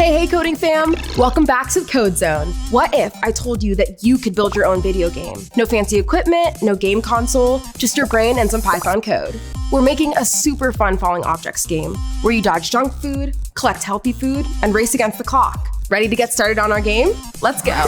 Hey coding fam! Welcome back to the Code Zone. What if I told you that you could build your own video game? No fancy equipment, no game console, just your brain and some Python code. We're making a super fun falling objects game where you dodge junk food, collect healthy food, and race against the clock. Ready to get started on our game? Let's go!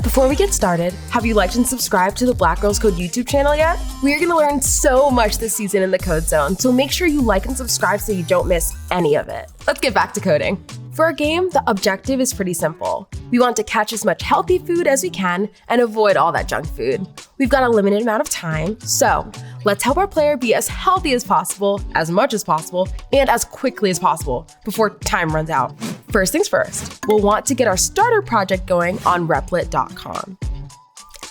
Before we get started, have you liked and subscribed to the Black Girls Code YouTube channel yet? We are going to learn so much this season in the Code Zone, so make sure you like and subscribe so you don't miss any of it. Let's get back to coding. For our game, the objective is pretty simple. We want to catch as much healthy food as we can and avoid all that junk food. We've got a limited amount of time, so let's help our player be as healthy as possible, as much as possible, and as quickly as possible before time runs out. First things first, we'll want to get our starter project going on Replit.com.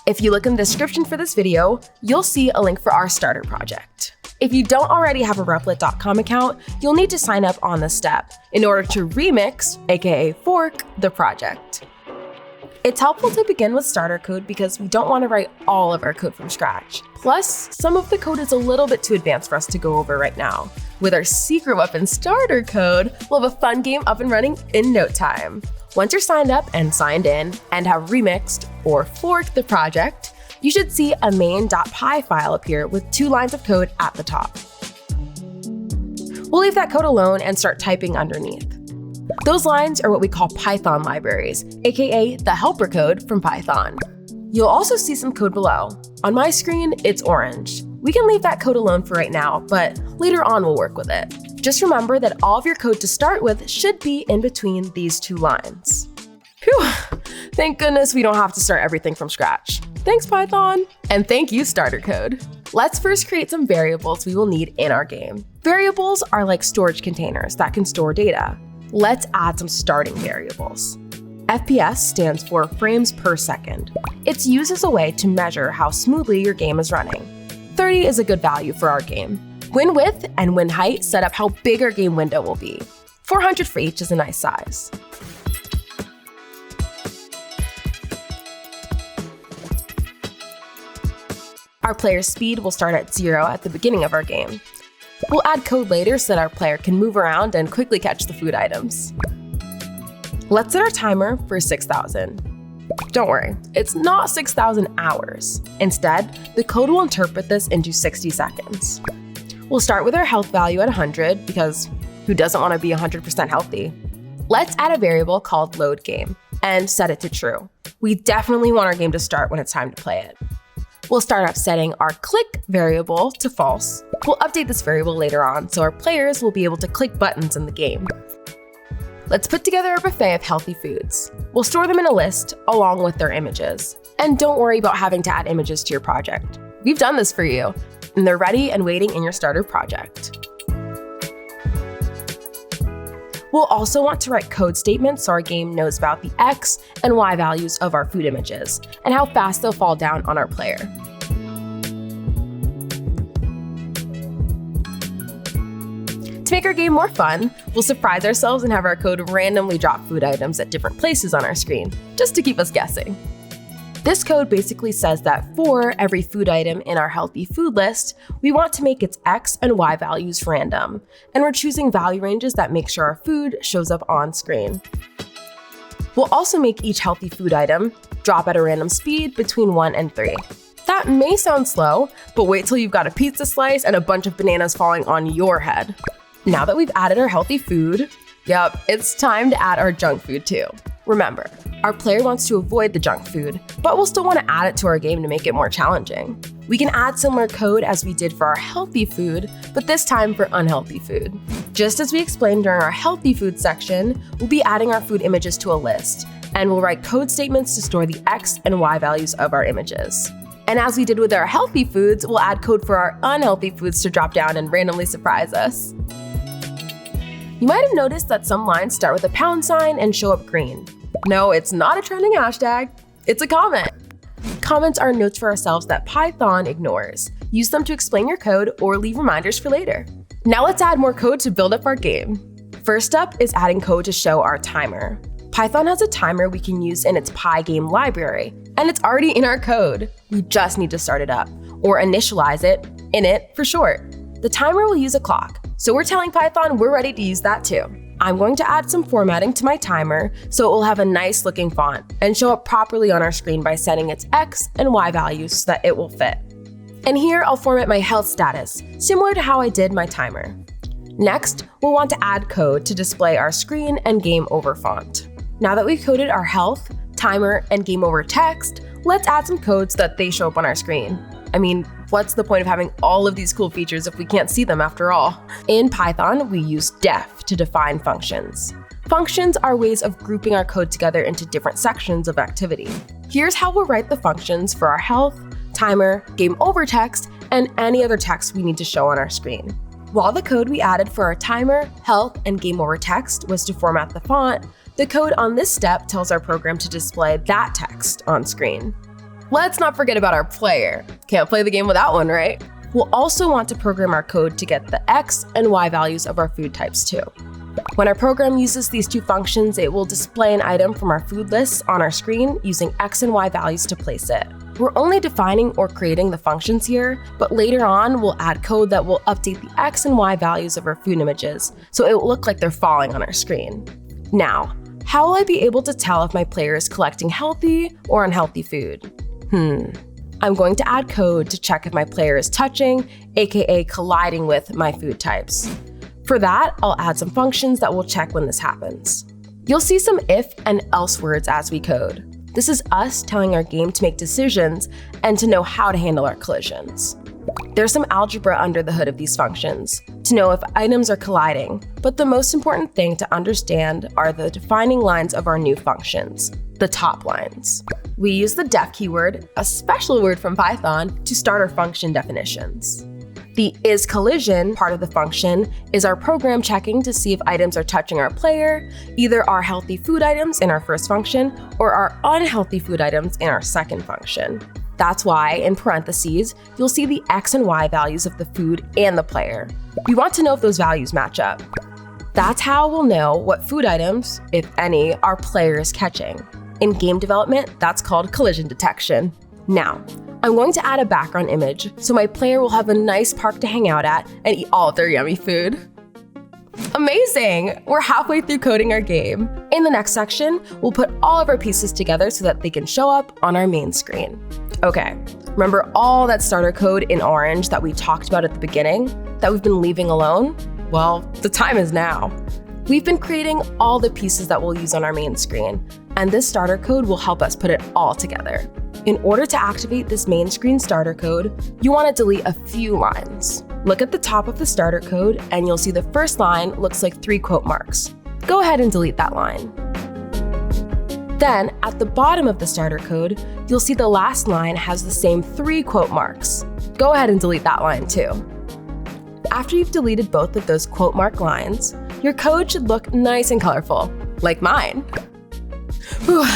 If you look in the description for this video, you'll see a link for our starter project. If you don't already have a Replit.com account, you'll need to sign up on this step in order to remix, aka fork, the project. It's helpful to begin with starter code because we don't want to write all of our code from scratch. Plus, some of the code is a little bit too advanced for us to go over right now. With our secret weapon starter code, we'll have a fun game up and running in no time. Once you're signed up and signed in and have remixed or forked the project, you should see a main.py file appear with 2 lines of code at the top. We'll leave that code alone and start typing underneath. Those lines are what we call Python libraries, aka the helper code from Python. You'll also see some code below. On my screen, it's orange. We can leave that code alone for right now, but later on we'll work with it. Just remember that all of your code to start with should be in between these 2 lines. Phew! Thank goodness we don't have to start everything from scratch. Thanks, Python! And thank you, starter code. Let's first create some variables we will need in our game. Variables are like storage containers that can store data. Let's add some starting variables. FPS stands for frames per second. It's used as a way to measure how smoothly your game is running. 30 is a good value for our game. Win width and win height set up how big our game window will be. 400 for each is a nice size. Our player's speed will start at 0 at the beginning of our game. We'll add code later so that our player can move around and quickly catch the food items. Let's set our timer for 6,000. Don't worry, it's not 6,000 hours. Instead, the code will interpret this into 60 seconds. We'll start with our health value at 100 because who doesn't want to be 100% healthy? Let's add a variable called loadGame and set it to true. We definitely want our game to start when it's time to play it. We'll start off setting our click variable to false. We'll update this variable later on so our players will be able to click buttons in the game. Let's put together a buffet of healthy foods. We'll store them in a list along with their images. And don't worry about having to add images to your project. We've done this for you, and they're ready and waiting in your starter project. We'll also want to write code statements so our game knows about the X and Y values of our food images and how fast they'll fall down on our player. To make our game more fun, we'll surprise ourselves and have our code randomly drop food items at different places on our screen, just to keep us guessing. This code basically says that for every food item in our healthy food list, we want to make its X and Y values random, and we're choosing value ranges that make sure our food shows up on screen. We'll also make each healthy food item drop at a random speed between 1 and 3. That may sound slow, but wait till you've got a pizza slice and a bunch of bananas falling on your head. Now that we've added our healthy food, it's time to add our junk food too. Remember, our player wants to avoid the junk food, but we'll still want to add it to our game to make it more challenging. We can add similar code as we did for our healthy food, but this time for unhealthy food. Just as we explained during our healthy food section, we'll be adding our food images to a list, and we'll write code statements to store the X and Y values of our images. And as we did with our healthy foods, we'll add code for our unhealthy foods to drop down and randomly surprise us. You might have noticed that some lines start with a pound sign and show up green. No, it's not a trending hashtag, it's a comment. Comments are notes for ourselves that Python ignores. Use them to explain your code or leave reminders for later. Now let's add more code to build up our game. First up is adding code to show our timer. Python has a timer we can use in its Pygame library, and it's already in our code. We just need to start it up, or initialize it, init for short. The timer will use a clock, so we're telling Python we're ready to use that too. I'm going to add some formatting to my timer so it will have a nice looking font and show up properly on our screen by setting its X and Y values so that it will fit. And here I'll format my health status, similar to how I did my timer. Next, we'll want to add code to display our screen and game over font. Now that we've coded our health, timer, and game over text, let's add some code so that they show up on our screen. I mean, what's the point of having all of these cool features if we can't see them after all? In Python, we use def to define functions. Functions are ways of grouping our code together into different sections of activity. Here's how we'll write the functions for our health, timer, game over text, and any other text we need to show on our screen. While the code we added for our timer, health, and game over text was to format the font, the code on this step tells our program to display that text on screen. Let's not forget about our player. Can't play the game without one, right? We'll also want to program our code to get the X and Y values of our food types too. When our program uses these two functions, it will display an item from our food list on our screen using X and Y values to place it. We're only defining or creating the functions here, but later on we'll add code that will update the X and Y values of our food images so it will look like they're falling on our screen. Now, how will I be able to tell if my player is collecting healthy or unhealthy food? I'm going to add code to check if my player is touching, aka colliding with my food types. For that, I'll add some functions that will check when this happens. You'll see some if and else words as we code. This is us telling our game to make decisions and to know how to handle our collisions. There's some algebra under the hood of these functions to know if items are colliding, but the most important thing to understand are the defining lines of our new functions, the top lines. We use the def keyword, a special word from Python, to start our function definitions. The isCollision part of the function is our program checking to see if items are touching our player, either our healthy food items in our first function or our unhealthy food items in our second function. That's why, in parentheses, you'll see the X and Y values of the food and the player. We want to know if those values match up. That's how we'll know what food items, if any, our player is catching. In game development, that's called collision detection. Now, I'm going to add a background image so my player will have a nice park to hang out at and eat all of their yummy food. Amazing! We're halfway through coding our game. In the next section, we'll put all of our pieces together so that they can show up on our main screen. Okay, remember all that starter code in orange that we talked about at the beginning that we've been leaving alone? Well, the time is now. We've been creating all the pieces that we'll use on our main screen, and this starter code will help us put it all together. In order to activate this main screen starter code, you want to delete a few lines. Look at the top of the starter code and you'll see the first line looks like 3 quote marks. Go ahead and delete that line. Then, at the bottom of the starter code, you'll see the last line has the same 3 quote marks. Go ahead and delete that line too. After you've deleted both of those quote mark lines, your code should look nice and colorful, like mine. Whew,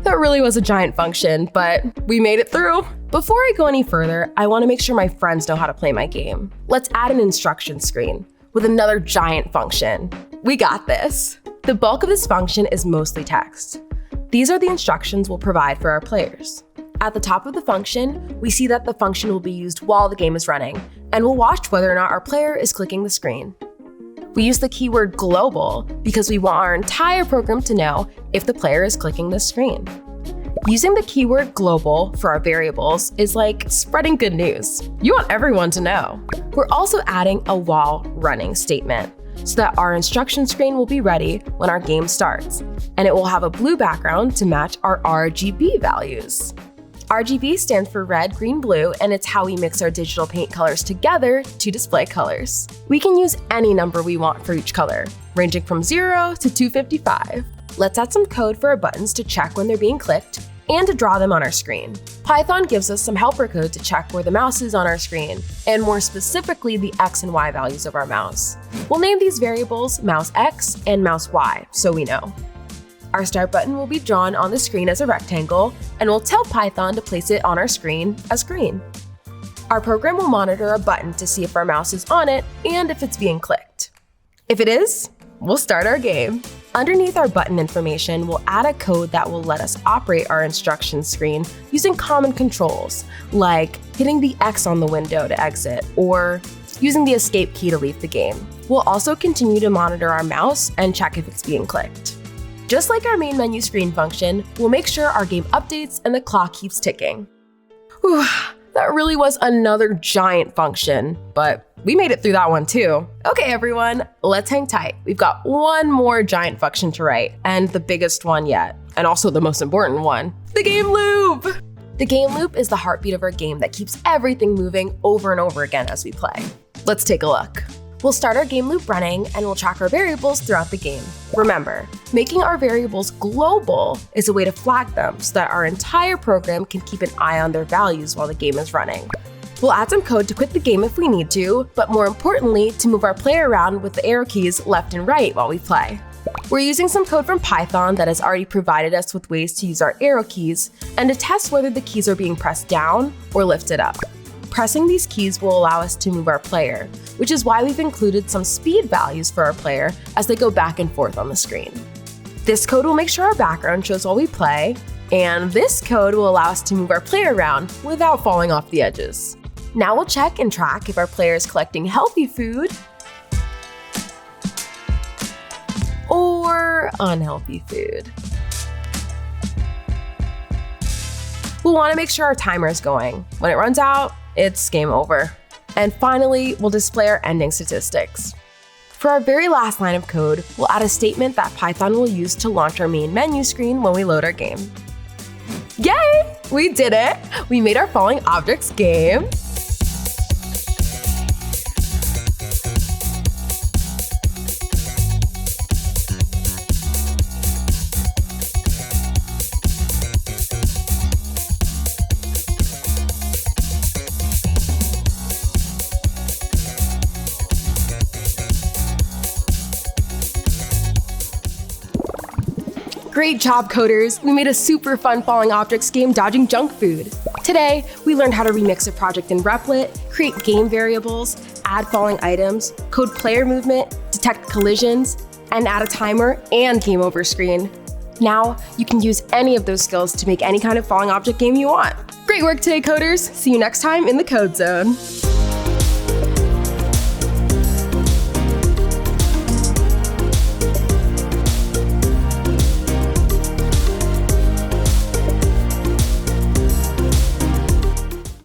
that really was a giant function, but we made it through. Before I go any further, I want to make sure my friends know how to play my game. Let's add an instruction screen with another giant function. We got this. The bulk of this function is mostly text. These are the instructions we'll provide for our players. At the top of the function, we see that the function will be used while the game is running, and we'll watch whether or not our player is clicking the screen. We use the keyword global because we want our entire program to know if the player is clicking the screen. Using the keyword global for our variables is like spreading good news. You want everyone to know. We're also adding a while running statement so that our instruction screen will be ready when our game starts, and it will have a blue background to match our RGB values. RGB stands for red, green, blue, and it's how we mix our digital paint colors together to display colors. We can use any number we want for each color, ranging from 0 to 255. Let's add some code for our buttons to check when they're being clicked and to draw them on our screen. Python gives us some helper code to check where the mouse is on our screen, and more specifically the X and Y values of our mouse. We'll name these variables mouse X and mouse Y so we know. Our start button will be drawn on the screen as a rectangle, and we'll tell Python to place it on our screen as green. Our program will monitor a button to see if our mouse is on it and if it's being clicked. If it is, we'll start our game. Underneath our button information, we'll add a code that will let us operate our instructions screen using common controls, like hitting the X on the window to exit or objects using the escape key to leave the game. We'll also continue to monitor our mouse and check if it's being clicked. Just like our main menu screen function, we'll make sure our game updates and the clock keeps ticking. Whew, that really was another giant function, but we made it through that one too. Okay, everyone, let's hang tight. We've got one more giant function to write, and the biggest one yet, and also the most important one, the game loop. The game loop is the heartbeat of our game that keeps everything moving over and over again as we play. Let's take a look. We'll start our game loop running and we'll track our variables throughout the game. Remember, making our variables global is a way to flag them so that our entire program can keep an eye on their values while the game is running. We'll add some code to quit the game if we need to, but more importantly, to move our player around with the arrow keys left and right while we play. We're using some code from Python that has already provided us with ways to use our arrow keys and to test whether the keys are being pressed down or lifted up. Pressing these keys will allow us to move our player, which is why we've included some speed values for our player as they go back and forth on the screen. This code will make sure our background shows while we play, and this code will allow us to move our player around without falling off the edges. Now we'll check and track if our player is collecting healthy food or unhealthy food. We'll want to make sure our timer is going. When it runs out, it's game over. And finally, we'll display our ending statistics. For our very last line of code, we'll add a statement that Python will use to launch our main menu screen when we load our game. Yay! We did it! We made our falling objects game. Great job, coders! We made a super fun falling objects game dodging junk food. Today, we learned how to remix a project in Replit, create game variables, add falling items, code player movement, detect collisions, and add a timer and game over screen. Now, you can use any of those skills to make any kind of falling object game you want. Great work today, coders! See you next time in the Code Zone.